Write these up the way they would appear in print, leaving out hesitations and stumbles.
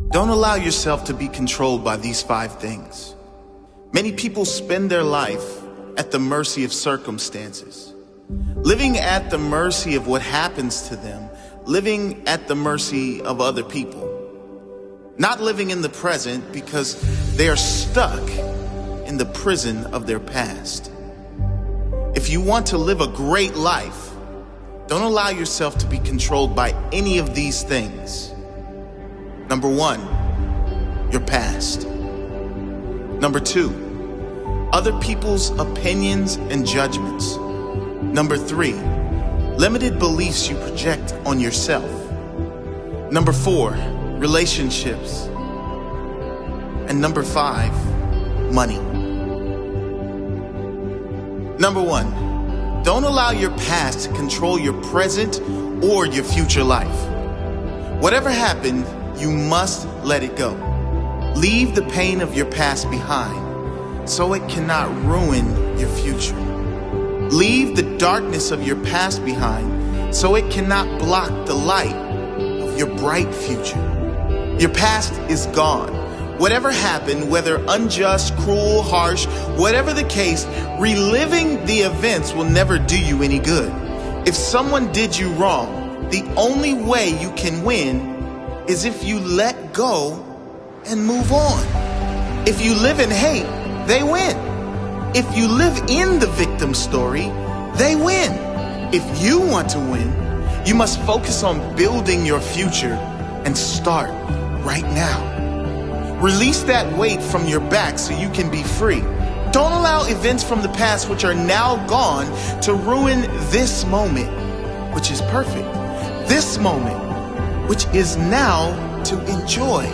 Don't allow yourself to be controlled by these 5 things. Many people spend their life at the mercy of circumstances, living at the mercy of what happens to them, living at the mercy of other people, not living in the present because they are stuck in the prison of their past. If you want to live a great life, don't allow yourself to be controlled by any of these things. Number 1, your past. Number 2, other people's opinions and judgments. Number 3, limited beliefs you project on yourself. Number 4, relationships. And number 5, money. Number 1, don't allow your past to control your present or your future life. Whatever happened, you must let it go. Leave the pain of your past behind so it cannot ruin your future. Leave the darkness of your past behind so it cannot block the light of your bright future. Your past is gone. Whatever happened, whether unjust, cruel, harsh, whatever the case, reliving the events will never do you any good. If someone did you wrong, the only way you can win is if you let go and move on. If you live in hate, they win. If you live in the victim story, they win. If you want to win, you must focus on building your future and start right now. Release that weight from your back so you can be free. Don't allow events from the past which are now gone to ruin this moment, which is perfect. This moment, which is now to enjoy,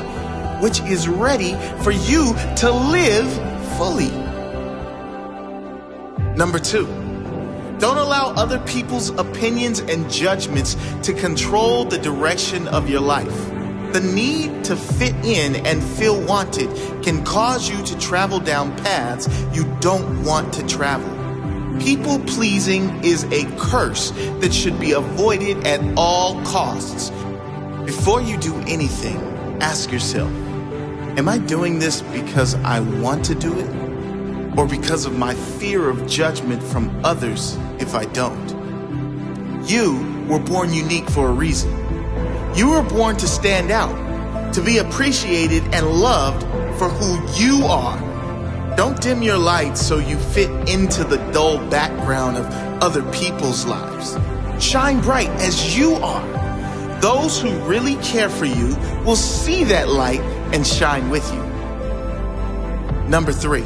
which is ready for you to live fully. Number 2, don't allow other people's opinions and judgments to control the direction of your life. The need to fit in and feel wanted can cause you to travel down paths you don't want to travel. People pleasing is a curse that should be avoided at all costs. Before you do anything, ask yourself, am I doing this because I want to do it? Or because of my fear of judgment from others if I don't? You were born unique for a reason. You were born to stand out, to be appreciated and loved for who you are. Don't dim your light so you fit into the dull background of other people's lives. Shine bright as you are. Those who really care for you will see that light and shine with you. Number 3,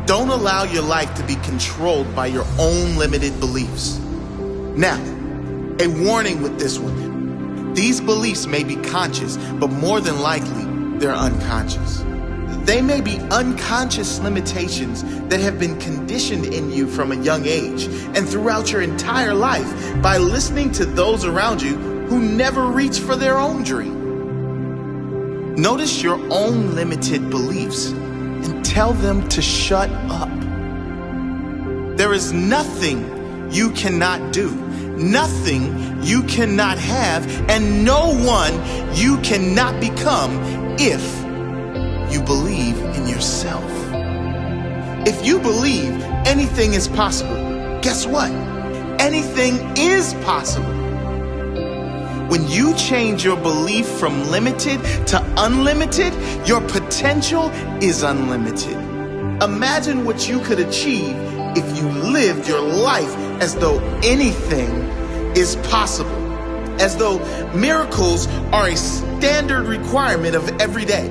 don't allow your life to be controlled by your own limited beliefs. Now, a warning with this one. These beliefs may be conscious, but more than likely, they're unconscious. They may be unconscious limitations that have been conditioned in you from a young age and throughout your entire life by listening to those around you who never reach for their own dream. Notice your own limited beliefs and tell them to shut up. There is nothing you cannot do, nothing you cannot have, and no one you cannot become if you believe in yourself. If you believe anything is possible, guess what? Anything is possible. When you change your belief from limited to unlimited, your potential is unlimited. Imagine what you could achieve if you lived your life as though anything is possible, as though miracles are a standard requirement of every day.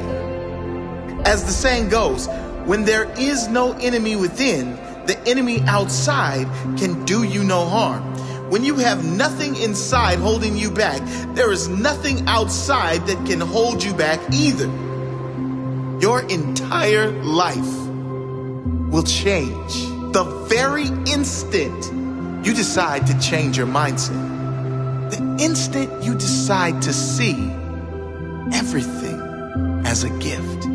As the saying goes, when there is no enemy within, the enemy outside can do you no harm. When you have nothing inside holding you back, there is nothing outside that can hold you back either. Your entire life will change the very instant you decide to change your mindset. The instant you decide to see everything as a gift.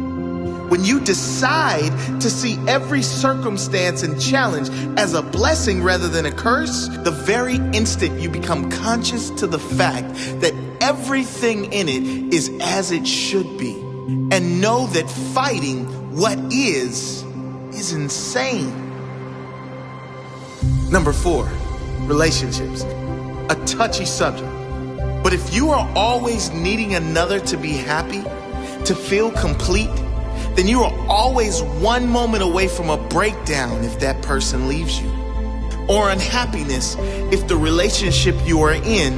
When you decide to see every circumstance and challenge as a blessing rather than a curse, the very instant you become conscious to the fact that everything in it is as it should be, and know that fighting what is insane. Number 4, relationships. A touchy subject. But if you are always needing another to be happy, to feel complete, then you are always one moment away from a breakdown if that person leaves you, or unhappiness if the relationship you are in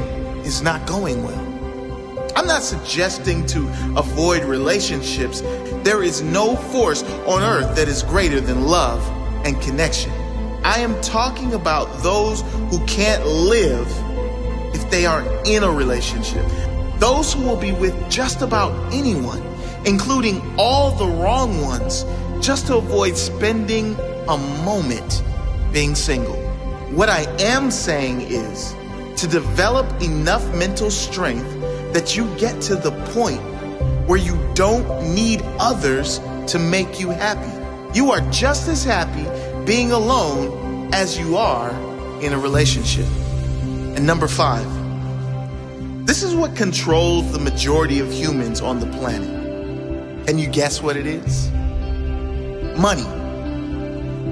is not going well. I'm not suggesting to avoid relationships. There is no force on earth that is greater than love and connection. I am talking about those who can't live if they aren't in a relationship. Those who will be with just about anyone, including all the wrong ones, just to avoid spending a moment being single. What I am saying is to develop enough mental strength that you get to the point where you don't need others to make you happy. You are just as happy being alone as you are in a relationship. And number 5, this is what controls the majority of humans on the planet. Can you guess what it is? Money.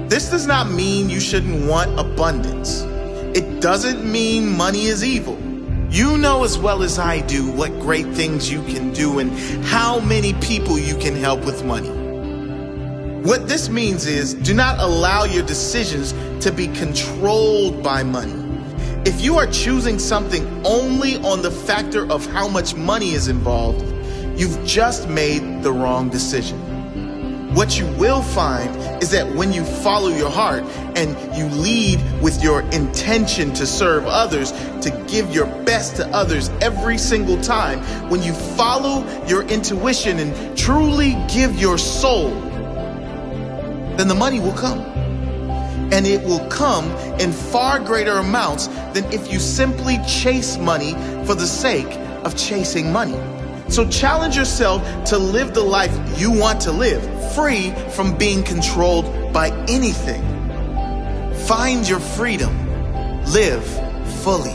This does not mean you shouldn't want abundance. It doesn't mean money is evil. You know as well as I do what great things you can do and how many people you can help with money. What this means is, do not allow your decisions to be controlled by money. If you are choosing something only on the factor of how much money is involved, you've just made the wrong decision. What you will find is that when you follow your heart and you lead with your intention to serve others, to give your best to others every single time, when you follow your intuition and truly give your soul, then the money will come. And it will come in far greater amounts than if you simply chase money for the sake of chasing money. So challenge yourself to live the life you want to live, free from being controlled by anything. Find your freedom. Live fully.